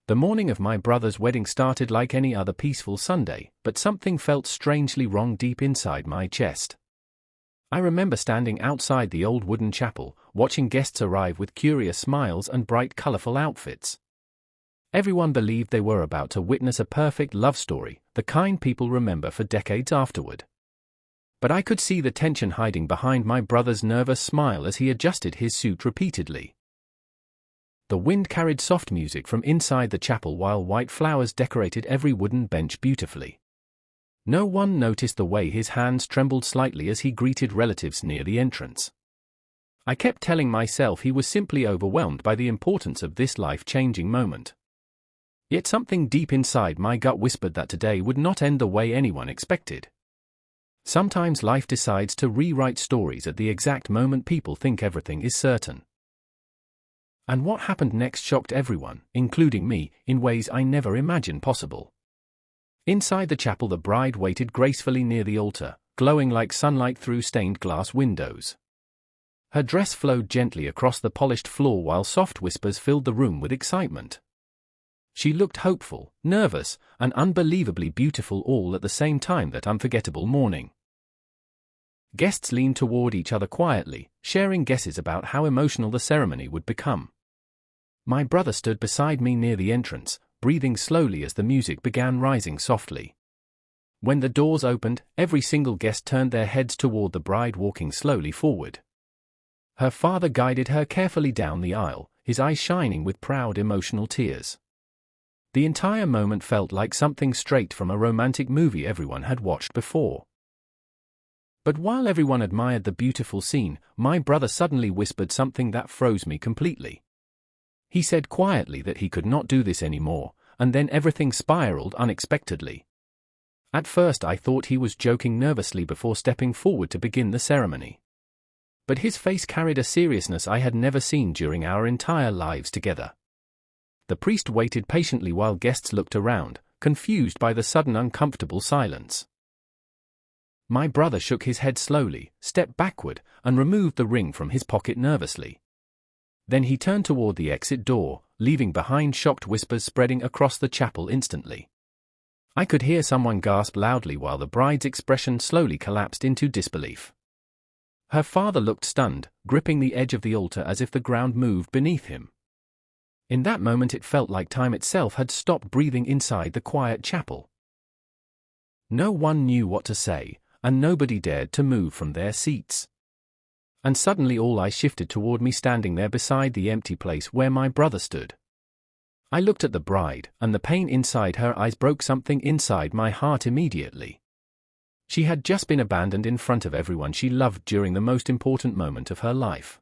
The morning of my brother's wedding started like any other peaceful Sunday, but something felt strangely wrong deep inside my chest. I remember standing outside the old wooden chapel, watching guests arrive with curious smiles and bright, colorful outfits. Everyone believed they were about to witness a perfect love story, the kind people remember for decades afterward. But I could see the tension hiding behind my brother's nervous smile as he adjusted his suit repeatedly. The wind carried soft music from inside the chapel while white flowers decorated every wooden bench beautifully. No one noticed the way his hands trembled slightly as he greeted relatives near the entrance. I kept telling myself he was simply overwhelmed by the importance of this life-changing moment. Yet something deep inside my gut whispered that today would not end the way anyone expected. Sometimes life decides to rewrite stories at the exact moment people think everything is certain. And what happened next shocked everyone, including me, in ways I never imagined possible. Inside the chapel, the bride waited gracefully near the altar, glowing like sunlight through stained glass windows. Her dress flowed gently across the polished floor while soft whispers filled the room with excitement. She looked hopeful, nervous, and unbelievably beautiful all at the same time that unforgettable morning. Guests leaned toward each other quietly, sharing guesses about how emotional the ceremony would become. My brother stood beside me near the entrance, breathing slowly as the music began rising softly. When the doors opened, every single guest turned their heads toward the bride walking slowly forward. Her father guided her carefully down the aisle, his eyes shining with proud, emotional tears. The entire moment felt like something straight from a romantic movie everyone had watched before. But while everyone admired the beautiful scene, my brother suddenly whispered something that froze me completely. He said quietly that he could not do this anymore, and then everything spiraled unexpectedly. At first I thought he was joking nervously before stepping forward to begin the ceremony. But his face carried a seriousness I had never seen during our entire lives together. The priest waited patiently while guests looked around, confused by the sudden uncomfortable silence. My brother shook his head slowly, stepped backward, and removed the ring from his pocket nervously. Then he turned toward the exit door, leaving behind shocked whispers spreading across the chapel instantly. I could hear someone gasp loudly while the bride's expression slowly collapsed into disbelief. Her father looked stunned, gripping the edge of the altar as if the ground moved beneath him. In that moment it felt like time itself had stopped breathing inside the quiet chapel. No one knew what to say, and nobody dared to move from their seats. And suddenly all eyes shifted toward me standing there beside the empty place where my brother stood. I looked at the bride, and the pain inside her eyes broke something inside my heart immediately. She had just been abandoned in front of everyone she loved during the most important moment of her life.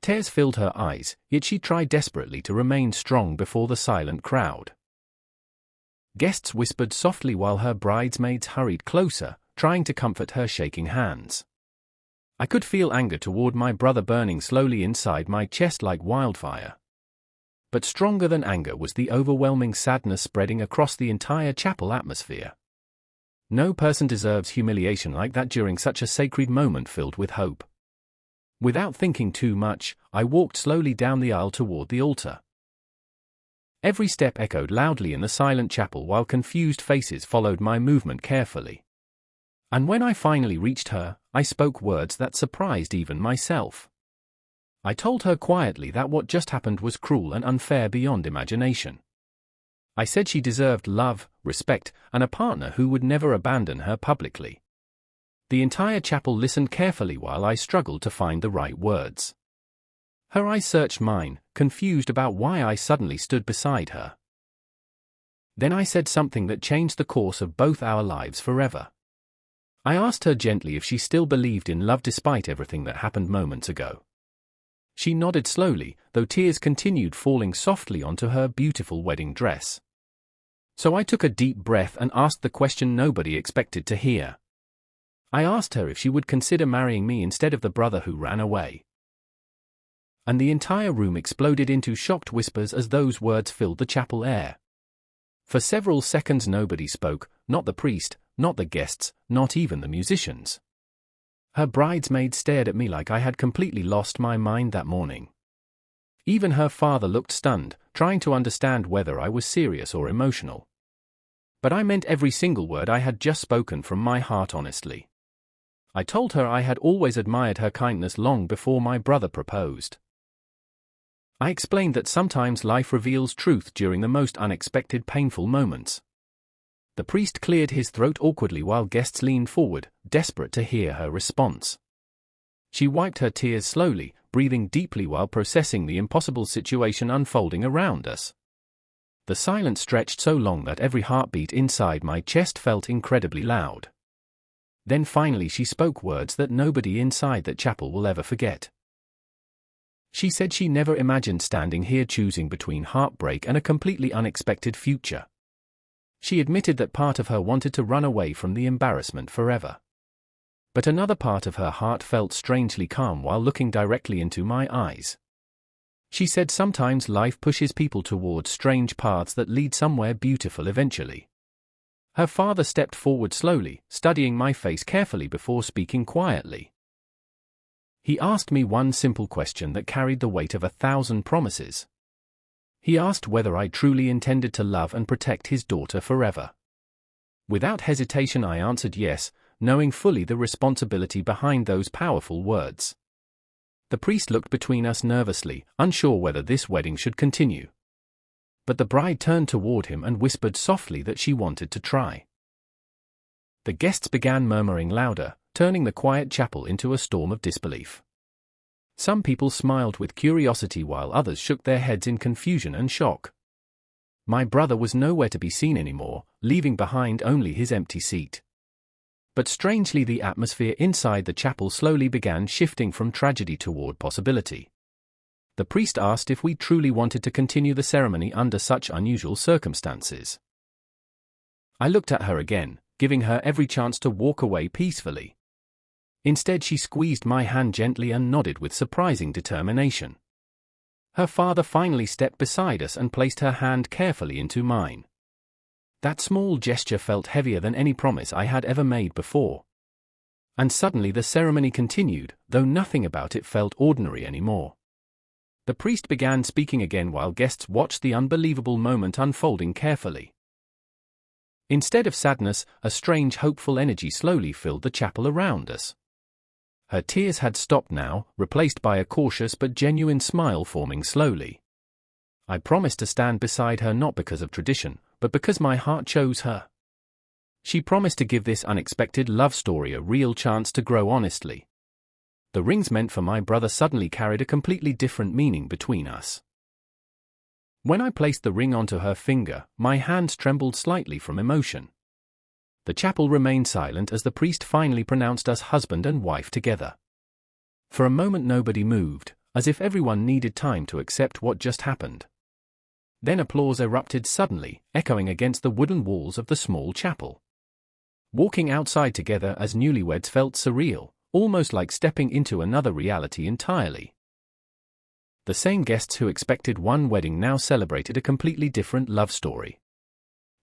Tears filled her eyes, yet she tried desperately to remain strong before the silent crowd. Guests whispered softly while her bridesmaids hurried closer, trying to comfort her shaking hands. I could feel anger toward my brother burning slowly inside my chest like wildfire. But stronger than anger was the overwhelming sadness spreading across the entire chapel atmosphere. No person deserves humiliation like that during such a sacred moment filled with hope. Without thinking too much, I walked slowly down the aisle toward the altar. Every step echoed loudly in the silent chapel while confused faces followed my movement carefully. And when I finally reached her, I spoke words that surprised even myself. I told her quietly that what just happened was cruel and unfair beyond imagination. I said she deserved love, respect, and a partner who would never abandon her publicly. The entire chapel listened carefully while I struggled to find the right words. Her eyes searched mine, confused about why I suddenly stood beside her. Then I said something that changed the course of both our lives forever. I asked her gently if she still believed in love despite everything that happened moments ago. She nodded slowly, though tears continued falling softly onto her beautiful wedding dress. So I took a deep breath and asked the question nobody expected to hear. I asked her if she would consider marrying me instead of the brother who ran away. And the entire room exploded into shocked whispers as those words filled the chapel air. For several seconds nobody spoke, not the priest, not the guests, not even the musicians. Her bridesmaids stared at me like I had completely lost my mind that morning. Even her father looked stunned, trying to understand whether I was serious or emotional. But I meant every single word I had just spoken from my heart honestly. I told her I had always admired her kindness long before my brother proposed. I explained that sometimes life reveals truth during the most unexpected painful moments. The priest cleared his throat awkwardly while guests leaned forward, desperate to hear her response. She wiped her tears slowly, breathing deeply while processing the impossible situation unfolding around us. The silence stretched so long that every heartbeat inside my chest felt incredibly loud. Then finally she spoke words that nobody inside that chapel will ever forget. She said she never imagined standing here choosing between heartbreak and a completely unexpected future. She admitted that part of her wanted to run away from the embarrassment forever. But another part of her heart felt strangely calm while looking directly into my eyes. She said sometimes life pushes people towards strange paths that lead somewhere beautiful eventually. Her father stepped forward slowly, studying my face carefully before speaking quietly. He asked me one simple question that carried the weight of 1,000 promises. He asked whether I truly intended to love and protect his daughter forever. Without hesitation I answered yes, knowing fully the responsibility behind those powerful words. The priest looked between us nervously, unsure whether this wedding should continue. But the bride turned toward him and whispered softly that she wanted to try. The guests began murmuring louder, turning the quiet chapel into a storm of disbelief. Some people smiled with curiosity while others shook their heads in confusion and shock. My brother was nowhere to be seen anymore, leaving behind only his empty seat. But strangely the atmosphere inside the chapel slowly began shifting from tragedy toward possibility. The priest asked if we truly wanted to continue the ceremony under such unusual circumstances. I looked at her again, giving her every chance to walk away peacefully. Instead she squeezed my hand gently and nodded with surprising determination. Her father finally stepped beside us and placed her hand carefully into mine. That small gesture felt heavier than any promise I had ever made before. And suddenly the ceremony continued, though nothing about it felt ordinary anymore. The priest began speaking again while guests watched the unbelievable moment unfolding carefully. Instead of sadness, a strange hopeful energy slowly filled the chapel around us. Her tears had stopped now, replaced by a cautious but genuine smile forming slowly. I promised to stand beside her not because of tradition, but because my heart chose her. She promised to give this unexpected love story a real chance to grow honestly. The rings meant for my brother suddenly carried a completely different meaning between us. When I placed the ring onto her finger, my hands trembled slightly from emotion. The chapel remained silent as the priest finally pronounced us husband and wife together. For a moment nobody moved, as if everyone needed time to accept what just happened. Then applause erupted suddenly, echoing against the wooden walls of the small chapel. Walking outside together as newlyweds felt surreal, almost like stepping into another reality entirely. The same guests who expected one wedding now celebrated a completely different love story.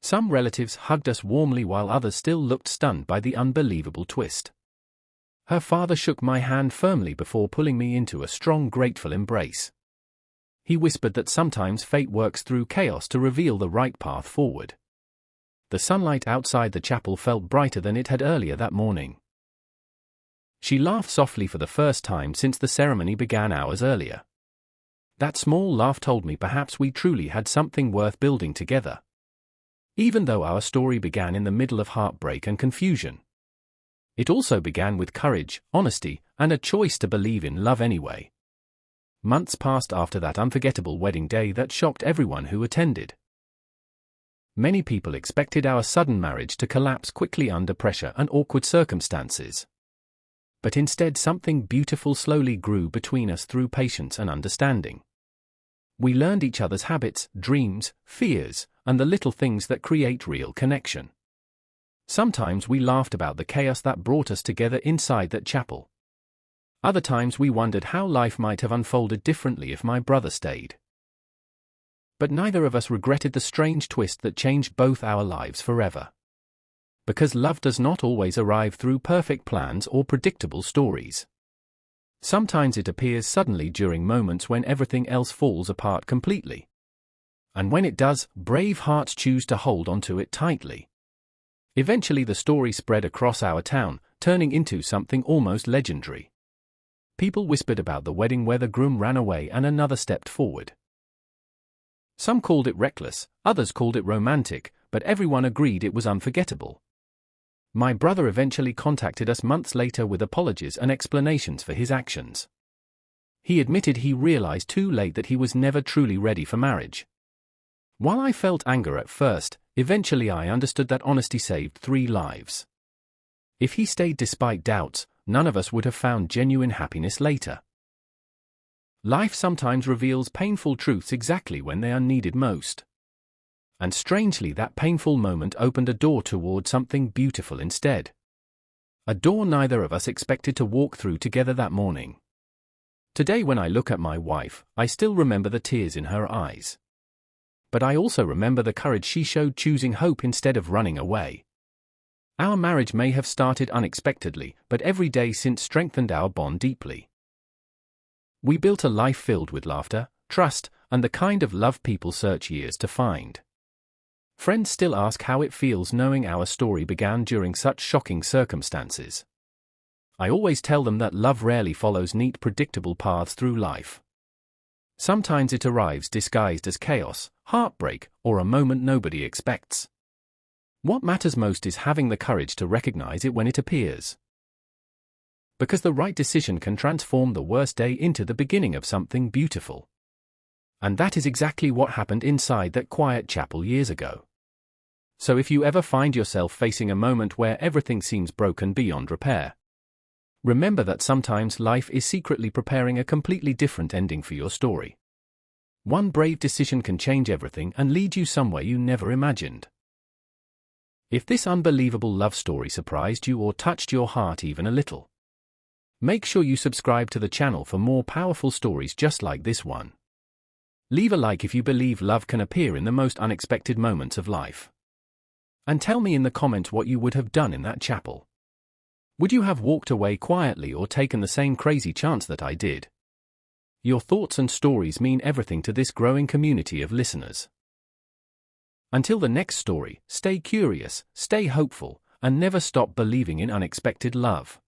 Some relatives hugged us warmly while others still looked stunned by the unbelievable twist. Her father shook my hand firmly before pulling me into a strong, grateful embrace. He whispered that sometimes fate works through chaos to reveal the right path forward. The sunlight outside the chapel felt brighter than it had earlier that morning. She laughed softly for the first time since the ceremony began hours earlier. That small laugh told me perhaps we truly had something worth building together. Even though our story began in the middle of heartbreak and confusion. It also began with courage, honesty, and a choice to believe in love anyway. Months passed after that unforgettable wedding day that shocked everyone who attended. Many people expected our sudden marriage to collapse quickly under pressure and awkward circumstances. But instead something beautiful slowly grew between us through patience and understanding. We learned each other's habits, dreams, fears, and the little things that create real connection. Sometimes we laughed about the chaos that brought us together inside that chapel. Other times we wondered how life might have unfolded differently if my brother stayed. But neither of us regretted the strange twist that changed both our lives forever. Because love does not always arrive through perfect plans or predictable stories. Sometimes it appears suddenly during moments when everything else falls apart completely. And when it does, brave hearts choose to hold onto it tightly. Eventually the story spread across our town, turning into something almost legendary. People whispered about the wedding where the groom ran away and another stepped forward. Some called it reckless, others called it romantic, but everyone agreed it was unforgettable. My brother eventually contacted us months later with apologies and explanations for his actions. He admitted he realized too late that he was never truly ready for marriage. While I felt anger at first, eventually I understood that honesty saved 3 lives. If he stayed despite doubts, none of us would have found genuine happiness later. Life sometimes reveals painful truths exactly when they are needed most. And strangely, that painful moment opened a door toward something beautiful instead. A door neither of us expected to walk through together that morning. Today when I look at my wife, I still remember the tears in her eyes. But I also remember the courage she showed choosing hope instead of running away. Our marriage may have started unexpectedly, but every day since strengthened our bond deeply. We built a life filled with laughter, trust, and the kind of love people search years to find. Friends still ask how it feels knowing our story began during such shocking circumstances. I always tell them that love rarely follows neat, predictable paths through life. Sometimes it arrives disguised as chaos, heartbreak, or a moment nobody expects. What matters most is having the courage to recognize it when it appears. Because the right decision can transform the worst day into the beginning of something beautiful. And that is exactly what happened inside that quiet chapel years ago. So if you ever find yourself facing a moment where everything seems broken beyond repair, remember that sometimes life is secretly preparing a completely different ending for your story. One brave decision can change everything and lead you somewhere you never imagined. If this unbelievable love story surprised you or touched your heart even a little, make sure you subscribe to the channel for more powerful stories just like this one. Leave a like if you believe love can appear in the most unexpected moments of life. And tell me in the comments what you would have done in that chapel. Would you have walked away quietly or taken the same crazy chance that I did? Your thoughts and stories mean everything to this growing community of listeners. Until the next story, stay curious, stay hopeful, and never stop believing in unexpected love.